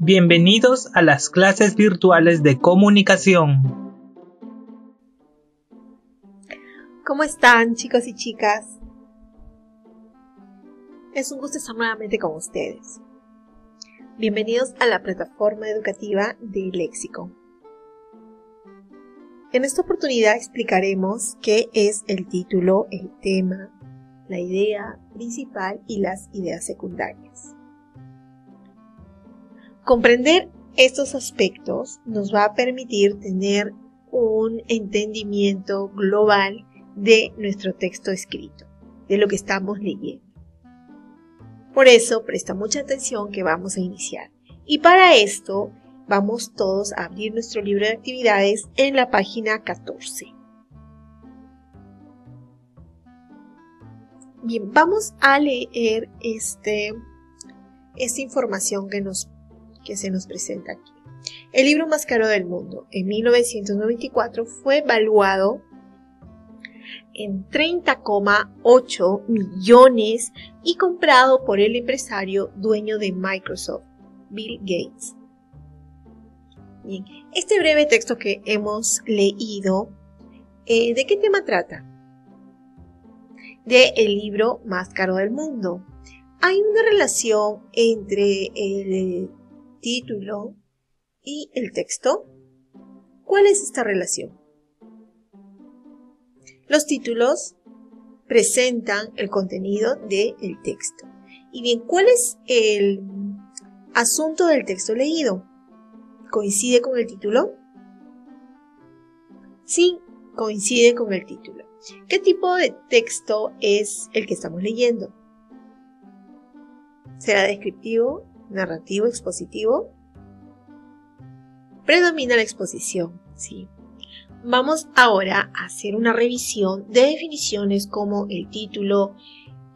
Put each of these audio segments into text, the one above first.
Bienvenidos a las clases virtuales de comunicación. ¿Cómo están, chicos y chicas? Es un gusto estar nuevamente con ustedes. Bienvenidos a la plataforma educativa de Léxico. En esta oportunidad explicaremos qué es el título, el tema, la idea principal y las ideas secundarias. Comprender estos aspectos nos va a permitir tener un entendimiento global de nuestro texto escrito, de lo que estamos leyendo. Por eso, presta mucha atención que vamos a iniciar. Y para esto, vamos todos a abrir nuestro libro de actividades en la página 14. Bien, vamos a leer esta información que se nos presenta aquí. El libro más caro del mundo, en 1994, fue evaluado en 30,8 millones y comprado por el empresario dueño de Microsoft, Bill Gates. Bien, este breve texto que hemos leído, ¿de qué tema trata? El libro más caro del mundo. Hay una relación entre el título y el texto. ¿Cuál es esta relación? Los títulos presentan el contenido del texto. Y bien, ¿cuál es el asunto del texto leído? ¿Coincide con el título? Sí, coincide con el título. ¿Qué tipo de texto es el que estamos leyendo? ¿Será descriptivo, narrativo, expositivo? Predomina la exposición, ¿sí? Vamos ahora a hacer una revisión de definiciones como el título,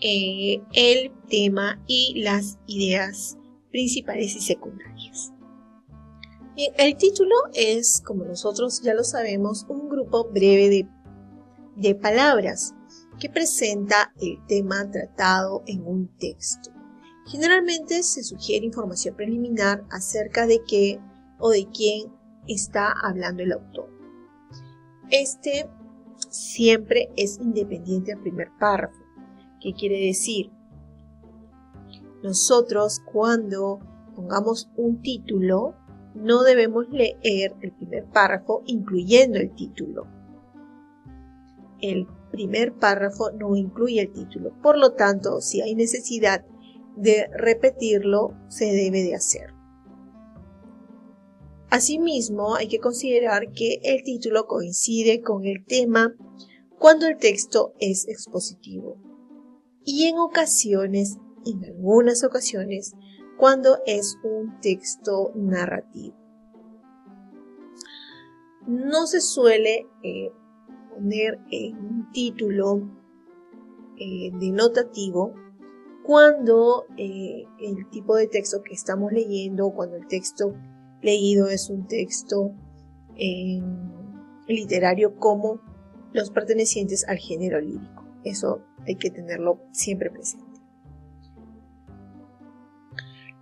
el tema y las ideas principales y secundarias. Bien, el título es, como nosotros ya lo sabemos, un grupo breve de palabras que presenta el tema tratado en un texto. Generalmente se sugiere información preliminar acerca de qué o de quién está hablando el autor. Este siempre es independiente al primer párrafo. ¿Qué quiere decir? Nosotros, cuando pongamos un título, no debemos leer el primer párrafo incluyendo el título. El primer párrafo no incluye el título. Por lo tanto, si hay necesidad de repetirlo, se debe de hacer. Asimismo, hay que considerar que el título coincide con el tema cuando el texto es expositivo y en algunas ocasiones, cuando es un texto narrativo. No se suele poner un título denotativo cuando el tipo de texto que estamos leyendo, cuando el texto leído es un texto literario como los pertenecientes al género lírico. Eso hay que tenerlo siempre presente.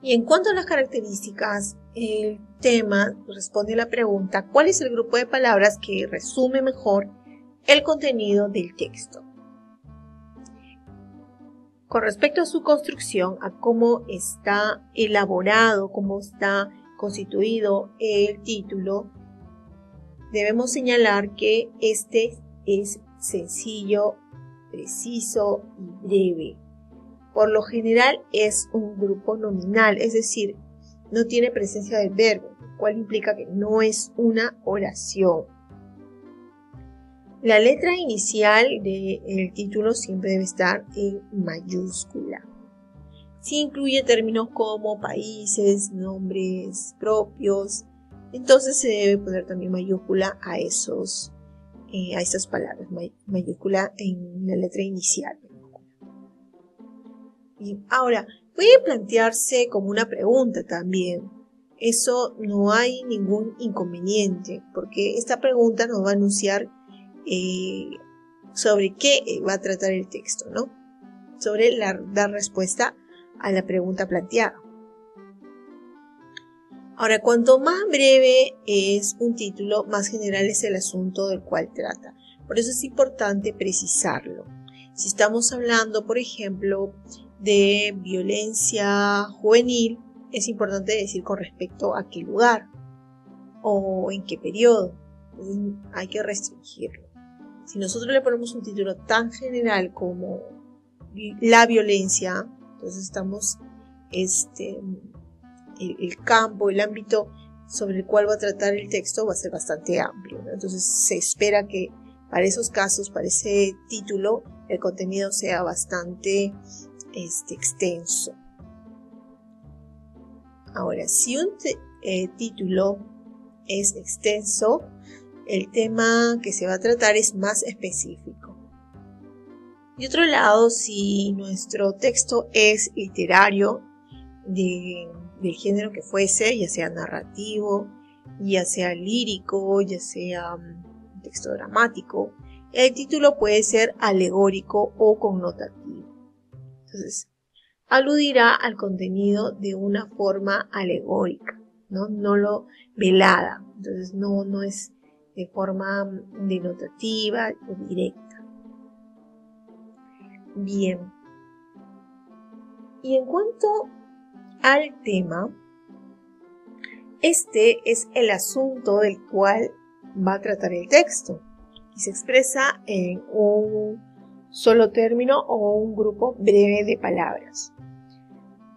Y en cuanto a las características, el tema responde a la pregunta: ¿cuál es el grupo de palabras que resume mejor el contenido del texto? Con respecto a su construcción, a cómo está elaborado, cómo está constituido el título, debemos señalar que este es sencillo, preciso y breve. Por lo general es un grupo nominal, es decir, no tiene presencia del verbo, lo cual implica que no es una oración. La letra inicial del título siempre debe estar en mayúscula. Si incluye términos como países, nombres propios, entonces se debe poner también mayúscula a esas palabras, mayúscula en la letra inicial. Y ahora, puede plantearse como una pregunta también. Eso no hay ningún inconveniente, porque esta pregunta nos va a anunciar sobre qué va a tratar el texto, ¿no? Sobre dar respuesta a la pregunta planteada. Ahora, cuanto más breve es un título, más general es el asunto del cual trata. Por eso es importante precisarlo. Si estamos hablando, por ejemplo, de violencia juvenil, es importante decir con respecto a qué lugar o en qué periodo. Entonces, hay que restringirlo. Si nosotros le ponemos un título tan general como la violencia, entonces estamos el campo, el ámbito sobre el cual va a tratar el texto va a ser bastante amplio, ¿no? Entonces se espera que para esos casos, para ese título, el contenido sea bastante extenso. Ahora, si un título es extenso, el tema que se va a tratar es más específico. De otro lado, si nuestro texto es literario, del género que fuese, ya sea narrativo, ya sea lírico, ya sea texto dramático, el título puede ser alegórico o connotativo. Entonces, aludirá al contenido de una forma alegórica, no lo velada. Entonces, no es de forma denotativa o directa. Bien. Y en cuanto al tema, este es el asunto del cual va a tratar el texto y se expresa en un solo término o un grupo breve de palabras.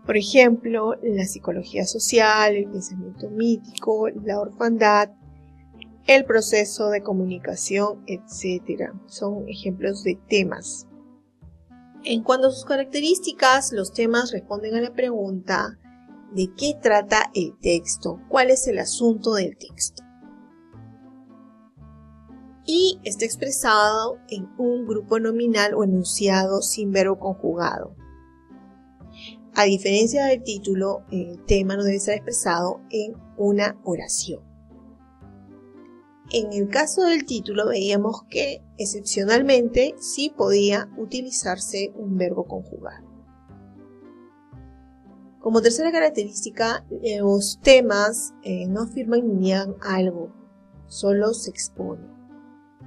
Por ejemplo, la psicología social, el pensamiento mítico, la orfandad, el proceso de comunicación, etc. Son ejemplos de temas. En cuanto a sus características, los temas responden a la pregunta ¿de qué trata el texto? ¿Cuál es el asunto del texto? Y está expresado en un grupo nominal o enunciado sin verbo conjugado. A diferencia del título, el tema no debe ser expresado en una oración. En el caso del título veíamos que excepcionalmente sí podía utilizarse un verbo conjugado. Como tercera característica, los temas no afirman ni niegan algo, solo se exponen.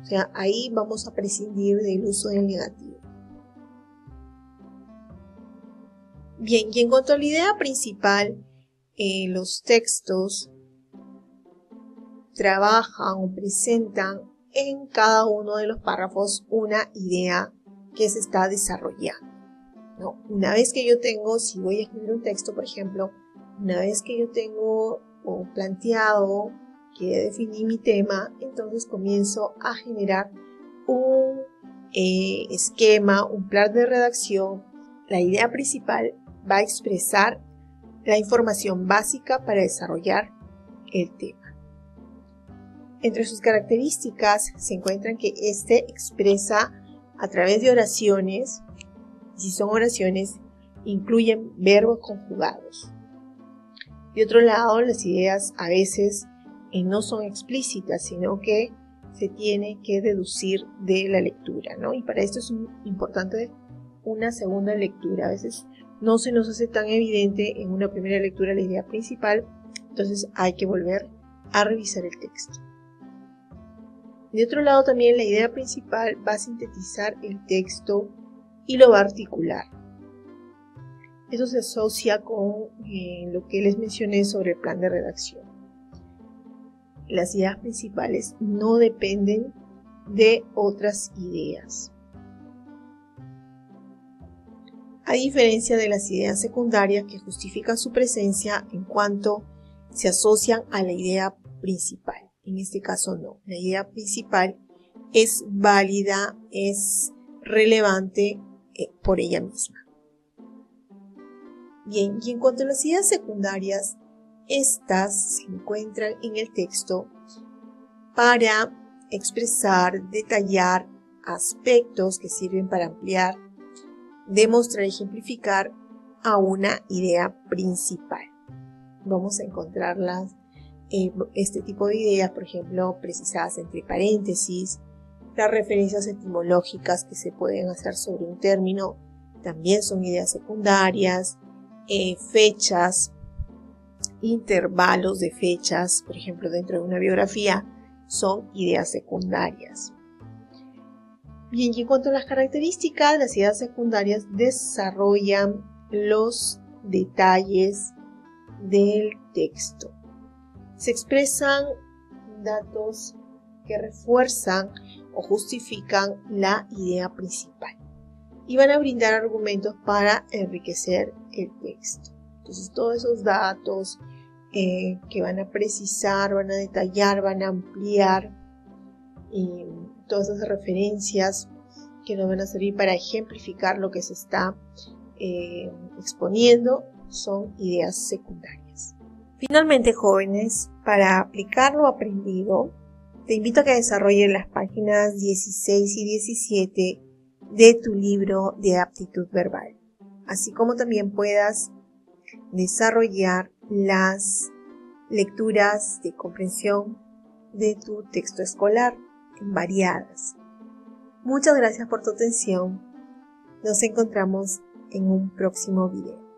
O sea, ahí vamos a prescindir del uso del negativo. Bien, y en cuanto a la idea principal, los textos trabajan o presentan en cada uno de los párrafos una idea que se está desarrollando, ¿no? Una vez que yo tengo, si voy a escribir un texto, por ejemplo, una vez que yo tengo planteado, que definí mi tema, entonces comienzo a generar un esquema, un plan de redacción. La idea principal va a expresar la información básica para desarrollar el tema. Entre sus características se encuentran que expresa a través de oraciones. Si son oraciones, incluyen verbos conjugados. De otro lado, las ideas a veces no son explícitas, sino que se tiene que deducir de la lectura, ¿no? Y para esto es importante una segunda lectura. A veces no se nos hace tan evidente en una primera lectura la idea principal, entonces hay que volver a revisar el texto. De otro lado, también la idea principal va a sintetizar el texto y lo va a articular. Eso se asocia con lo que les mencioné sobre el plan de redacción. Las ideas principales no dependen de otras ideas. A diferencia de las ideas secundarias que justifican su presencia en cuanto se asocian a la idea principal. En este caso no. La idea principal es válida, es relevante por ella misma. Bien, y en cuanto a las ideas secundarias, estas se encuentran en el texto para expresar, detallar aspectos que sirven para ampliar, demostrar y ejemplificar a una idea principal. Vamos a encontrarlas, este tipo de ideas, por ejemplo, precisadas entre paréntesis, las referencias etimológicas que se pueden hacer sobre un término también son ideas secundarias, fechas, intervalos de fechas, por ejemplo, dentro de una biografía, son ideas secundarias. Bien, y en cuanto a las características, las ideas secundarias desarrollan los detalles del texto. Se expresan datos que refuerzan o justifican la idea principal y van a brindar argumentos para enriquecer el texto. Entonces, todos esos datos que van a precisar, van a detallar, van a ampliar todas esas referencias que nos van a servir para ejemplificar lo que se está exponiendo son ideas secundarias. Finalmente, jóvenes, para aplicar lo aprendido, te invito a que desarrolles las páginas 16 y 17 de tu libro de aptitud verbal, así como también puedas desarrollar las lecturas de comprensión de tu texto escolar variadas. Muchas gracias por tu atención. Nos encontramos en un próximo video.